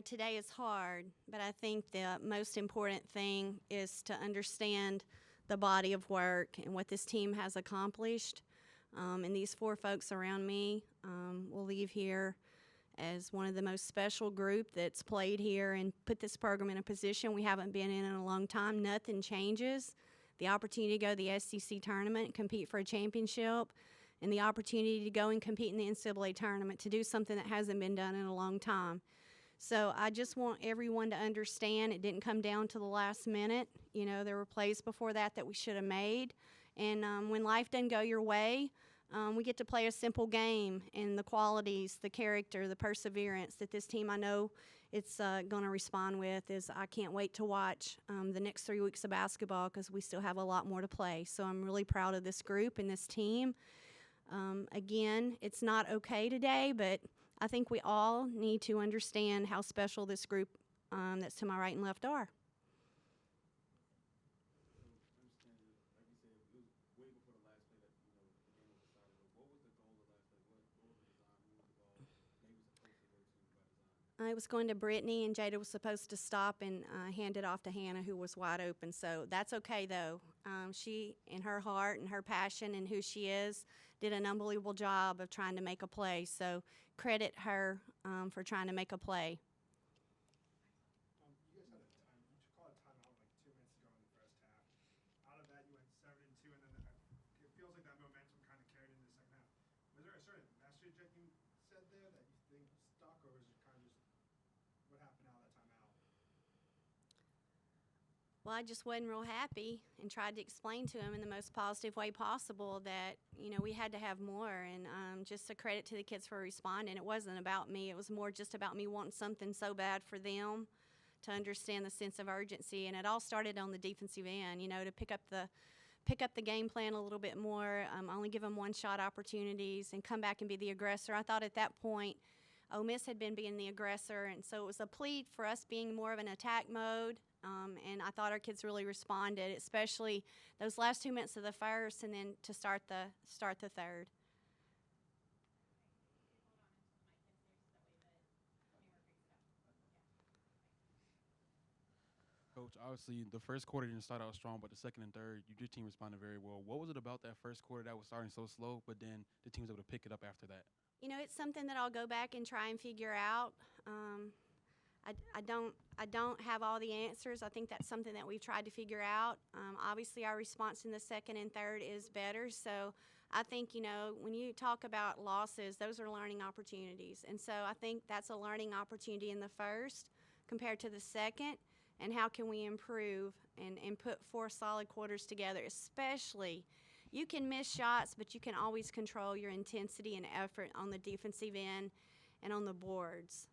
today is hard, but I think the most important thing is to understand the body of work and what this team has accomplished. And these four folks around me will leave here as one of the most special group that's played here and put this program in a position we haven't been in a long time. Nothing changes. The opportunity to go to the SEC tournament, compete for a championship, and the opportunity to go and compete in the NCAA tournament, to do something that hasn't been done in a long time. So I just want everyone to understand it didn't come down to the last minute. There were plays before that we should have made. And when life doesn't go your way, we get to play a simple game, and the qualities, the character, the perseverance that this team, I know it's going to respond with, is I can't wait to watch the next 3 weeks of basketball, because we still have a lot more to play. So I'm really proud of this group and this team. Again, it's not okay today, but I think we all need to understand how special this group that's to my right and left are. It was going to Brittany, and Jada was supposed to stop and hand it off to Hannah, who was wide open. So that's okay, though. She, in her heart and her passion and who she is, did an unbelievable job of trying to make a play. So credit her for trying to make a play. You guys had you called a timeout like 2 minutes ago in the first half. Out of that, you went 7-2, and then it feels like that momentum kind of carried into the second half. Was there a certain message that you said there that you think stuck, or was it kind of just what happened out of that timeout? Well, I just wasn't real happy and tried to explain to him in the most positive way possible that, we had to have more. And just a credit to the kids for responding. It wasn't about me. It was more just about me wanting something so bad for them, to understand the sense of urgency. And it all started on the defensive end, to pick up the game plan a little bit more, only give them one-shot opportunities, and come back and be the aggressor. I thought at that point Ole Miss had been being the aggressor, and so it was a plea for us being more of an attack mode. And I thought our kids really responded, especially those last 2 minutes of the first, and then to start the third. Coach, obviously the first quarter didn't start out strong, but the second and third, your team responded very well. What was it about that first quarter that was starting so slow, but then the team was able to pick it up after that? It's something that I'll go back and try and figure out. I don't have all the answers. I think that's something that we've tried to figure out. Obviously, our response in the second and third is better. So I think, when you talk about losses, those are learning opportunities. And so I think that's a learning opportunity in the first compared to the second. And how can we improve and put four solid quarters together, especially you can miss shots, but you can always control your intensity and effort on the defensive end and on the boards.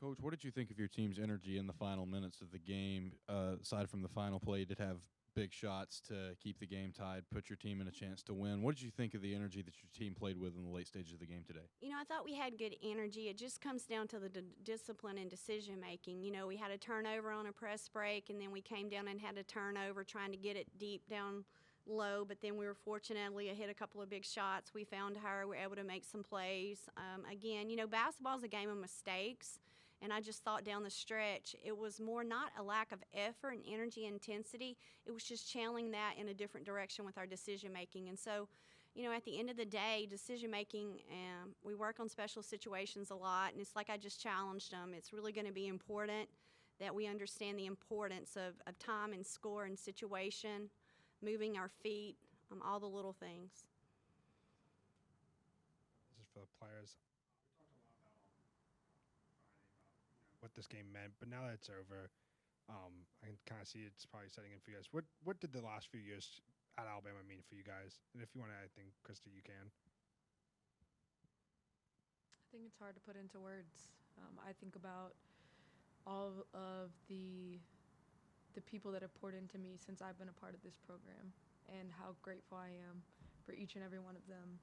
Coach, what did you think of your team's energy in the final minutes of the game? Aside from the final play, you did have big shots to keep the game tied, put your team in a chance to win. What did you think of the energy that your team played with in the late stages of the game today? I thought we had good energy. It just comes down to the discipline and decision making. We had a turnover on a press break, and then we came down and had a turnover trying to get it deep down low, but then we were fortunately hit a couple of big shots. We found her. We were able to make some plays. Again, basketball is a game of mistakes. And I just thought down the stretch, it was more not a lack of effort and energy and intensity. It was just channeling that in a different direction with our decision making. And so, at the end of the day, decision making, we work on special situations a lot. And it's like I just challenged them. It's really going to be important that we understand the importance of time and score and situation, moving our feet, all the little things. This is for the players. What this game meant, but now that it's over, I can kind of see it's probably setting in for you guys. What did the last few years at Alabama mean for you guys? And if you want to, I think, Krista, you can. I think it's hard to put into words. I think about all of the people that have poured into me since I've been a part of this program, and how grateful I am for each and every one of them.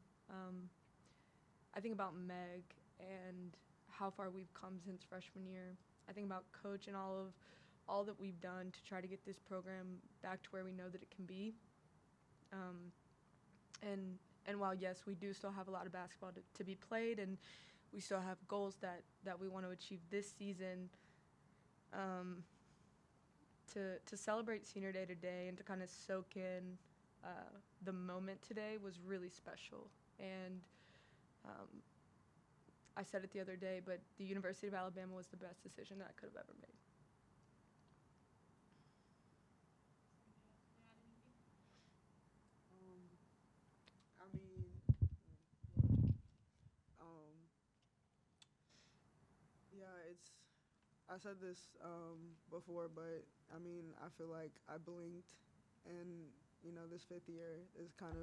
I think about Meg and how far we've come since freshman year. I think about Coach and all that we've done to try to get this program back to where we know that it can be. And And while, yes, we do still have a lot of basketball to be played, and we still have goals that we want to achieve this season, to celebrate Senior Day today and to kind of soak in the moment today was really special. And I said it the other day, but the University of Alabama was the best decision that I could have ever made. I mean, yeah, I said this before, but I mean, I feel like I blinked, and this 5th year is kind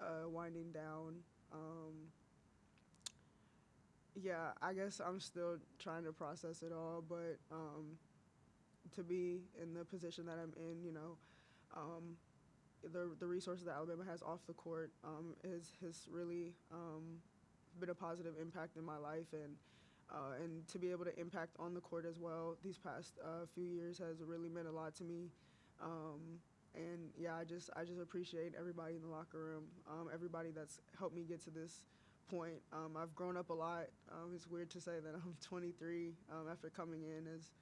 of winding down. Yeah, I guess I'm still trying to process it all, but to be in the position that I'm in, the resources that Alabama has off the court has really been a positive impact in my life, and to be able to impact on the court as well these past few years has really meant a lot to me. And yeah, I just appreciate everybody in the locker room, everybody that's helped me get to this point. I've grown up a lot. It's weird to say that I'm 23 after coming in as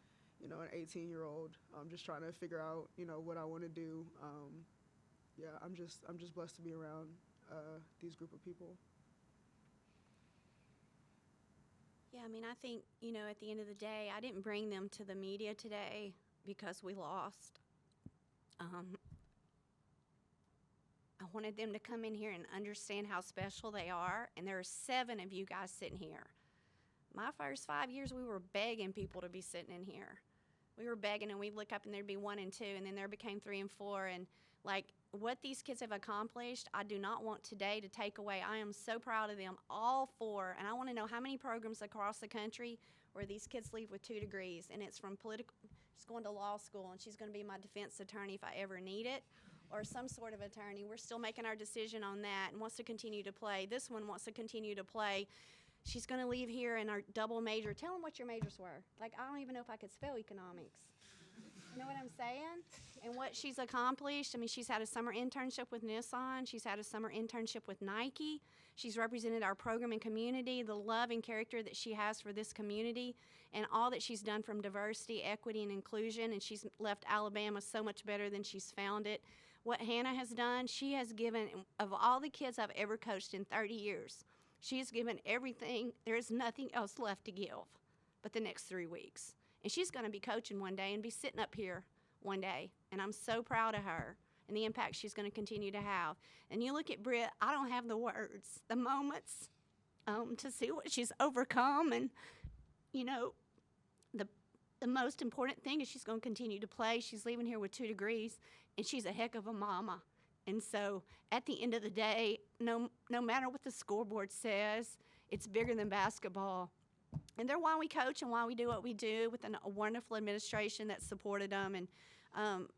an 18-year-old. I'm just trying to figure out what I want to do. Yeah, I'm just blessed to be around these group of people. Yeah, I mean, I think, at the end of the day, I didn't bring them to the media today because we lost. I wanted them to come in here and understand how special they are, and there are 7 of you guys sitting here. My first 5 years, we were begging people to be sitting in here. We were begging, and we'd look up, and there'd be 1 and 2, and then there became 3 and 4, and what these kids have accomplished, I do not want today to take away. I am so proud of them, all 4, and I want to know how many programs across the country where these kids leave with 2 degrees, and it's from she's going to law school, and she's going to be my defense attorney if I ever need it, or some sort of attorney. We're still making our decision on that and wants to continue to play. This one wants to continue to play. She's going to leave here in our double major. Tell them what your majors were. I don't even know if I could spell economics. You know what I'm saying? And what she's accomplished. I mean, she's had a summer internship with Nissan. She's had a summer internship with Nike. She's represented our program and community, the love and character that she has for this community, and all that she's done from diversity, equity, and inclusion. And she's left Alabama so much better than she's found it. What Hannah has done, she has given, of all the kids I've ever coached in 30 years, she has given everything. There is nothing else left to give but the next 3 weeks. And she's going to be coaching one day and be sitting up here one day. And I'm so proud of her and the impact she's going to continue to have. And you look at Britt, I don't have the words, the moments to see what she's overcome. And, the most important thing is she's going to continue to play. She's leaving here with 2 degrees, and she's a heck of a mama. And so at the end of the day, no matter what the scoreboard says, it's bigger than basketball. And they're why we coach and why we do what we do, with a wonderful administration that supported them. And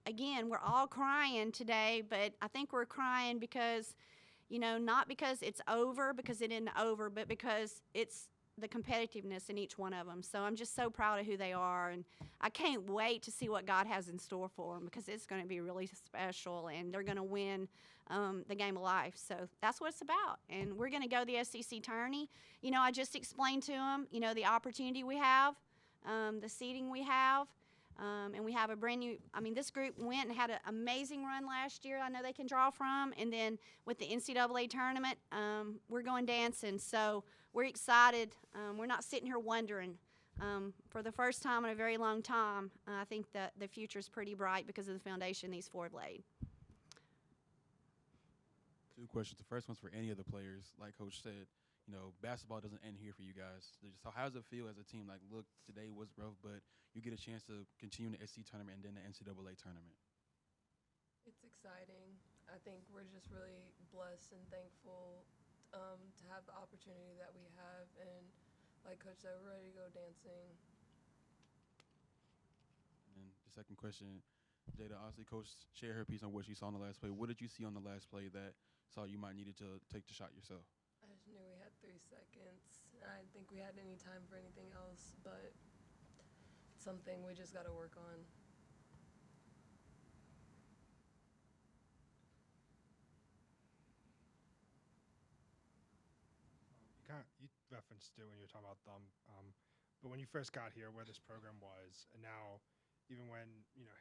again, we're all crying today, but I think we're crying because, not because it's over, because it isn't over, but because it's the competitiveness in each one of them. So I'm just so proud of who they are, and I can't wait to see what God has in store for them, because it's going to be really special, and they're going to win the game of life. So that's what it's about, and we're going to go the SEC tourney. I just explained to them, the opportunity we have, the seeding we have, and we have a brand new, this group went and had an amazing run last year. I know they can draw from, and then with the NCAA tournament, we're going dancing. So we're excited. We're not sitting here wondering. For the first time in a very long time, I think that the future is pretty bright because of the foundation these 4 have laid. 2 questions. The first one's for any of the players. Like Coach said, basketball doesn't end here for you guys. So how does it feel as a team? Like, look, today was rough, but you get a chance to continue the SEC tournament and then the NCAA tournament. It's exciting. I think we're just really blessed and thankful to have the opportunity that we have. And like Coach said, we're ready to go dancing. And the second question, Jada, obviously Coach shared her piece on what she saw on the last play. What did you see on the last play that saw you might needed to take the shot yourself? I just knew we had 3 seconds. I didn't think we had any time for anything else, but something we just got to work on. you referenced it when you were talking about them, but when you first got here, where this program was, and now, even when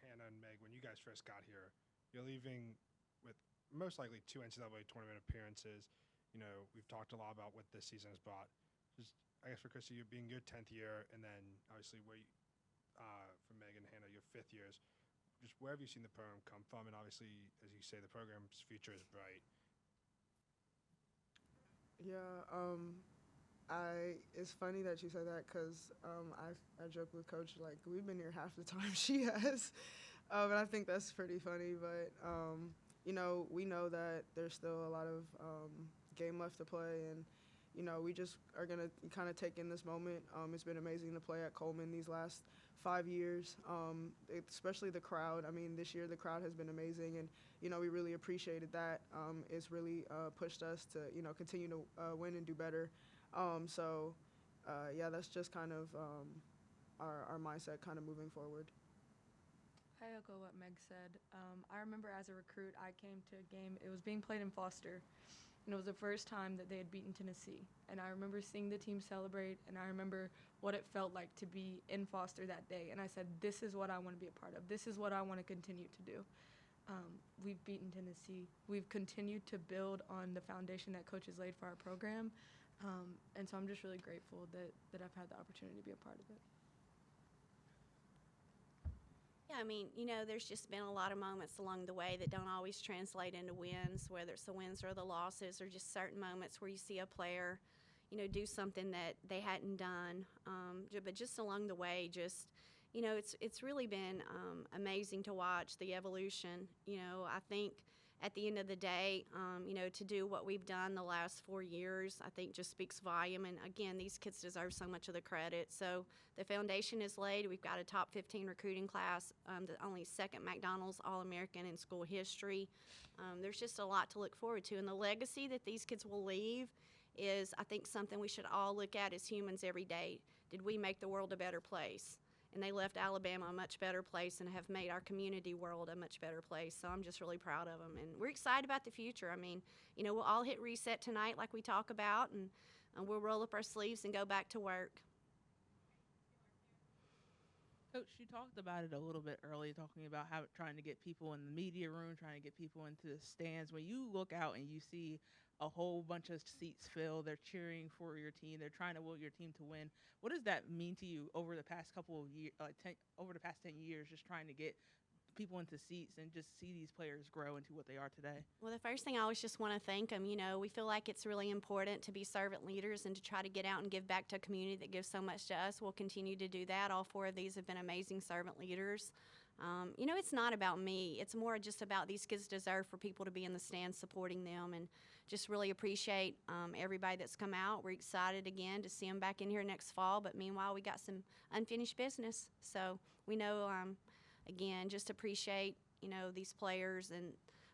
Hannah and Meg, when you guys first got here, you're leaving with most likely 2 NCAA tournament appearances. We've talked a lot about what this season has brought. Just, I guess for Christy, you being your 10th year, and then obviously for Meg and Hannah, your 5th years. Just where have you seen the program come from? And obviously, as you say, the program's future is bright. Yeah, it's funny that you said that because I joke with Coach, like, we've been here half the time she has. And I think that's pretty funny. But, we know that there's still a lot of game left to play. And, we just are going to kind of take in this moment. It's been amazing to play at Coleman these last 5 years, especially the crowd. I mean, this year the crowd has been amazing. And, we really appreciated that. It's really pushed us to, continue to win and do better. Yeah, that's just kind of our mindset kind of moving forward. I echo what Meg said. I remember as a recruit, I came to a game. It was being played in Foster, and it was the first time that they had beaten Tennessee. And I remember seeing the team celebrate, and I remember what it felt like to be in Foster that day. And I said, this is what I want to be a part of. This is what I want to continue to do. We've beaten Tennessee. We've continued to build on the foundation that Coach has laid for our program. And so I'm just really grateful that I've had the opportunity to be a part of it. Yeah, I mean, there's just been a lot of moments along the way that don't always translate into wins, whether it's the wins or the losses, or just certain moments where you see a player, do something that they hadn't done. But just along the way, it's really been amazing to watch the evolution. I think at the end of the day, to do what we've done the last 4 years, I think just speaks volume. And again, these kids deserve so much of the credit. So the foundation is laid. We've got a top 15 recruiting class, the only second McDonald's All-American in school history. There's just a lot to look forward to. And the legacy that these kids will leave is, I think, something we should all look at as humans every day. Did we make the world a better place? And they left Alabama a much better place and have made our community world a much better place. So I'm just really proud of them. And we're excited about the future. I mean, we'll all hit reset tonight like we talk about, and we'll roll up our sleeves and go back to work. Coach, you talked about it a little bit earlier, talking about how trying to get people in the media room, trying to get people into the stands. When you look out and you see a whole bunch of seats filled, they're cheering for your team, they're trying to will your team to win. What does that mean to you over the past couple of years, over the past 10 years, just trying to get people into seats and just see these players grow into what they are today? Well, the first thing I always just want to thank them. We feel like it's really important to be servant leaders and to try to get out and give back to a community that gives so much to us. We'll continue to do that. All 4 of these have been amazing servant leaders. It's not about me. It's more just about these kids deserve for people to be in the stands supporting them, and just really appreciate everybody that's come out. We're excited again to see them back in here next fall, but meanwhile, we got some unfinished business. So we know, again, just appreciate, these players and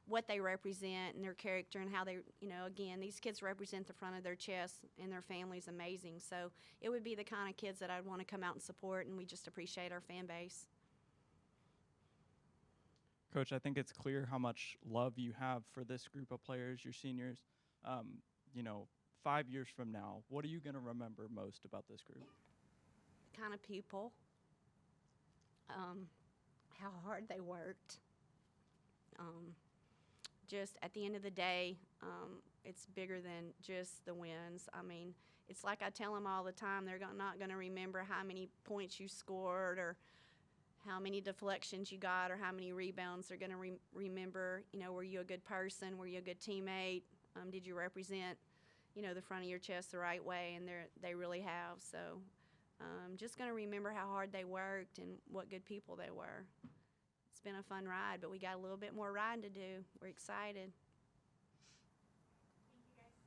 what they represent and their character and how they, again, these kids represent the front of their chest and their family's amazing. So it would be the kind of kids that I'd want to come out and support, and we just appreciate our fan base. Coach, I think it's clear how much love you have for this group of players, your seniors. 5 years from now, what are you going to remember most about this group? The kind of people, how hard they worked. Just at the end of the day, it's bigger than just the wins. I mean, it's like I tell them all the time, they're not going to remember how many points you scored or how many deflections you got or how many rebounds. They're going to remember, were you a good person? Were you a good teammate? Did you represent, the front of your chest the right way? And they really have. So just going to remember how hard they worked and what good people they were. It's been a fun ride, but we got a little bit more riding to do. We're excited.